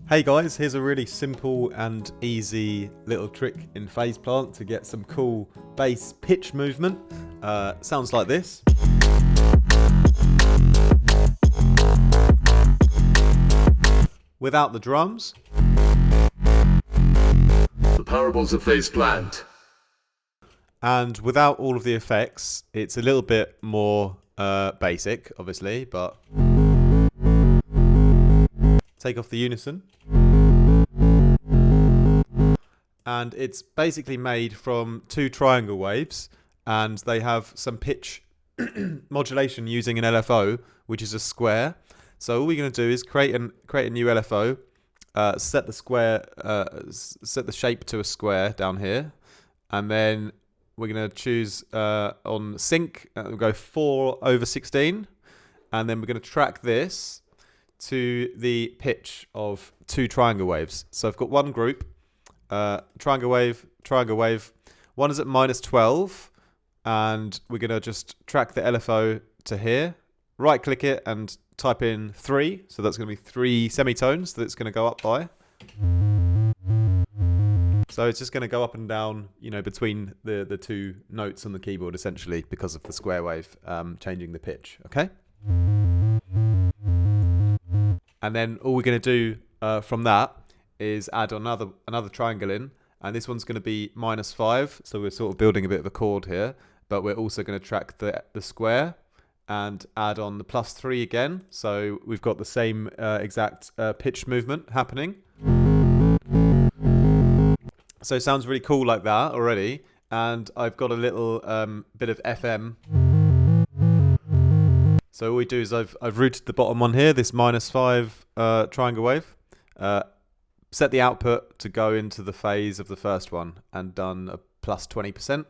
Hey guys, here's a really simple and easy little trick in Phase Plant to get some cool bass pitch movement. Sounds like this. Without the drums. The parables of Phase Plant. And without all of the effects, it's a little bit more basic, obviously, but take off the unison. And it's basically made from two triangle waves, and they have some pitch modulation using an LFO, which is a square. So all we're going to do is create a new LFO, set the shape to a square down here, and then we're going to choose on sync. We'll go 4/16, and then we're going to track this to the pitch of two triangle waves. So I've got one group. Triangle wave. One is at -12, and we're going to just track the LFO to here. Right click it and type in 3. So that's going to be 3 semitones that it's going to go up by. So it's just going to go up and down, between the two notes on the keyboard, essentially, because of the square wave changing the pitch. Okay. And then all we're going to do from that is add another triangle in, and this one's going to be -5, so we're sort of building a bit of a chord here, but we're also going to track the square and add on the +3 again, so we've got the same exact pitch movement happening. So it sounds really cool like that already, and I've got a little bit of FM. So all we do is I've routed the bottom one here, this -5 triangle wave, set the output to go into the phase of the first one, and done a +20%.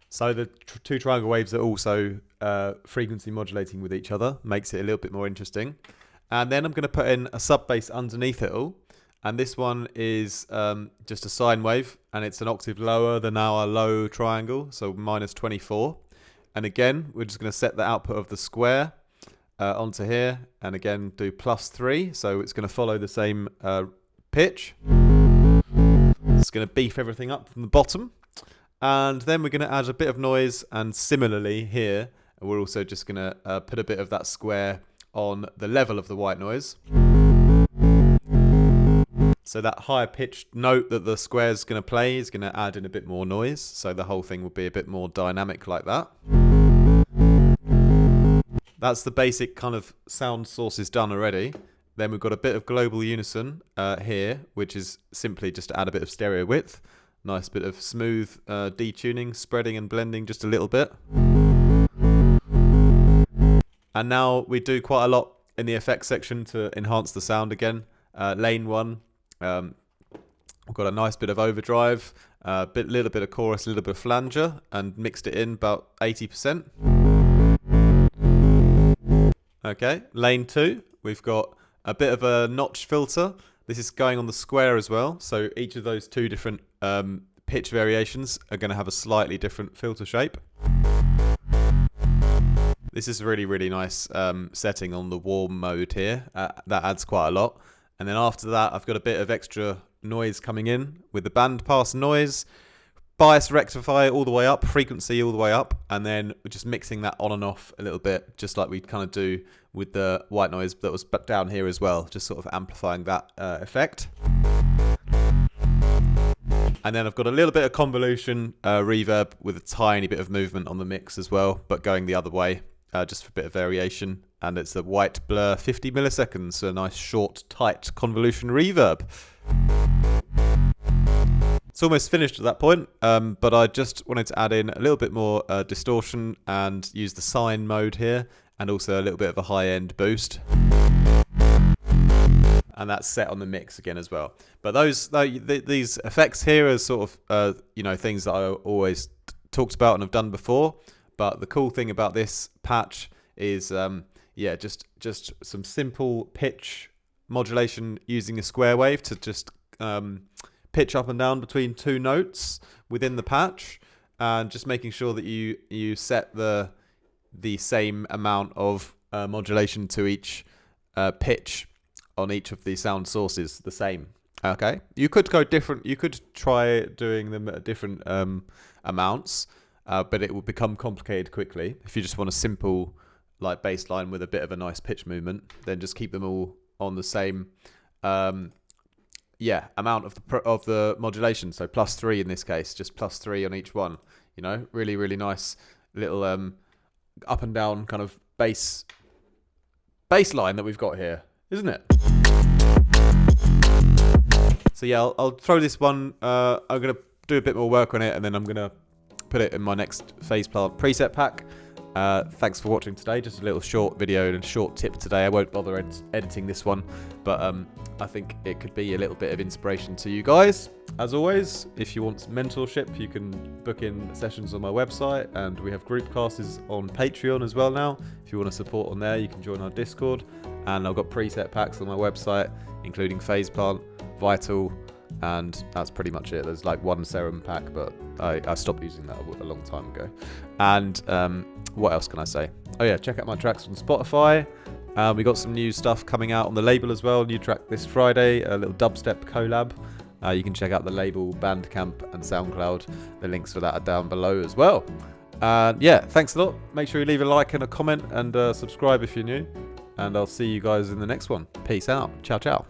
So the two triangle waves are also frequency modulating with each other, makes it a little bit more interesting. And then I'm going to put in a sub bass underneath it all, and this one is just a sine wave, and it's an octave lower than our low triangle, so -24. And again, we're just going to set the output of the square onto here, and again do +3, so it's going to follow the same pitch. It's going to beef everything up from the bottom, and then we're going to add a bit of noise, and similarly here we're also just going to put a bit of that square on the level of the white noise, so that higher pitched note that the square is going to play is going to add in a bit more noise, so the whole thing will be a bit more dynamic like that. That's the basic kind of sound sources done already. Then we've got a bit of global unison here, which is simply just to add a bit of stereo width. Nice bit of smooth detuning, spreading and blending just a little bit. And now we do quite a lot in the effects section to enhance the sound again. Lane 1, we've got a nice bit of overdrive, little bit of chorus, a little bit of flanger, and mixed it in about 80%. Okay, lane 2, we've got a bit of a notch filter. This is going on the square as well, so each of those two different pitch variations are going to have a slightly different filter shape. This is really, really nice setting on the warm mode here. That adds quite a lot. And then after that, I've got a bit of extra noise coming in with the bandpass noise. Bias rectify all the way up, frequency all the way up, and then we're just mixing that on and off a little bit, just like we kind of do with the white noise that was down here as well, just sort of amplifying that effect. And then I've got a little bit of convolution reverb with a tiny bit of movement on the mix as well, but going the other way, just for a bit of variation. And it's a white blur 50 milliseconds, so a nice short, tight convolution reverb. It's almost finished at that point, but I just wanted to add in a little bit more distortion and use the sine mode here, and also a little bit of a high-end boost. And that's set on the mix again as well. But these effects here are sort of things that I always talked about and have done before. But the cool thing about this patch is just some simple pitch modulation using a square wave to just pitch up and down between two notes within the patch, and just making sure that you set the same amount of modulation to each pitch on each of the sound sources the same. Okay, you could go different. You could try doing them at different amounts, but it will become complicated quickly. If you just want a simple like bass line with a bit of a nice pitch movement, then just keep them all on the same amount of the modulation. So +3 in this case, just +3 on each one. You know, really, really nice little up and down kind of bass line that we've got here, isn't it? So yeah, I'll throw this one. I'm gonna do a bit more work on it, and then I'm gonna put it in my next phase plant preset pack. Thanks for watching today. Just a little short video and a short tip today. I won't bother editing this one, but I think it could be a little bit of inspiration to you guys. As always, if you want mentorship, you can book in sessions on my website, and we have group classes on Patreon as well now. If you want to support on there, you can join our Discord, and I've got preset packs on my website, including phase plant, vital, and that's pretty much it. There's like one serum pack, but I stopped using that a long time ago. And what else can I say? Oh yeah, check out my tracks on Spotify. We got some new stuff coming out on the label as well. New track this Friday, a little dubstep collab. You can check out the label, Bandcamp and SoundCloud. The links for that are down below as well. Yeah, thanks a lot. Make sure you leave a like and a comment, and subscribe if you're new. And I'll see you guys in the next one. Peace out. Ciao, ciao.